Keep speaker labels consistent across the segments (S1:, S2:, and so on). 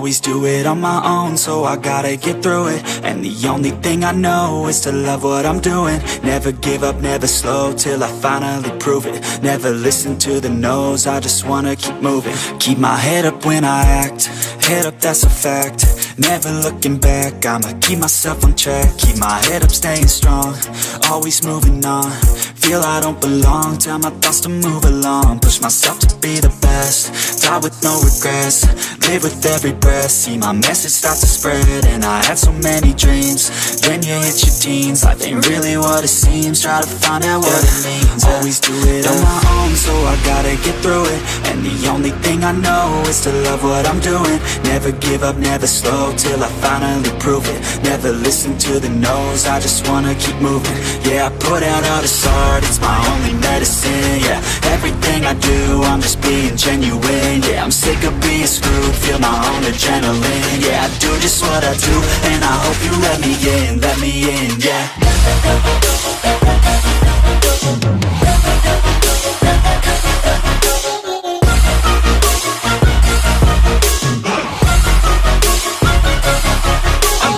S1: always do it on my own, so I gotta get through it. And the only thing I know is to love what I'm doing. Never give up, never slow, till I finally prove it. Never listen to the no's, I just wanna keep moving. Keep my head up when I act, head up, that's a fact. Never looking back, I'ma keep myself on track. Keep my head up, staying strong, always moving on. Feel I don't belong, tell my thoughts to move along. Push myself to be the best, die with no regrets. Live with every breath, see my message start to spread. And I had so many dreams, then you hit your teens. Life ain't really what it seems, try to find out what it means. Always do it on my own, so I gotta get through it. And the only thing I know is to love what I'm doing. Never give up, never slow, till I finally prove it. Never listen to the no's, I just wanna keep moving. Yeah, I put out all this art, it's my only medicine. Yeah, everything I do, I'm just being genuine. Yeah, I'm sick of being screwed, feel my own adrenaline. Yeah, I do just what I do, and I hope you let me in, yeah.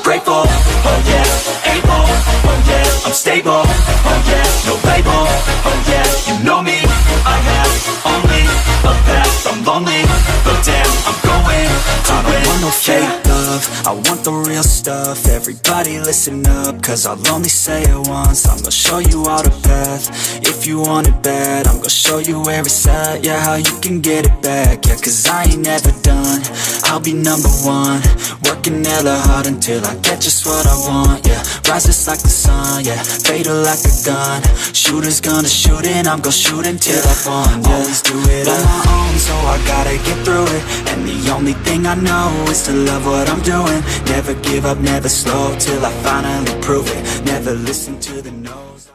S1: Grateful, oh yeah, able, oh yeah, I'm stable, oh yeah, no label, oh yeah, you know me, I have only a path, I'm lonely, but damn, I'm going to win. I don't want no fake love, I want the real stuff. Everybody listen up, cause I'll only say it once. I'm gonna show you all the path, if you want it bad. I'm gonna show you where it's at, yeah, how you can get it back. Yeah, cause I ain't never done, I'll be number one. Working hella hard until I get just what I want, yeah. Rises like the sun, yeah, fatal like a gun. Shooter's gonna shoot and I'm gonna shoot until I won, yeah. Always do it on my own, so I gotta get through it. And the only thing I know is to love what I'm doing. Never give up, never slow, till I finally prove it. Never listen to the no's.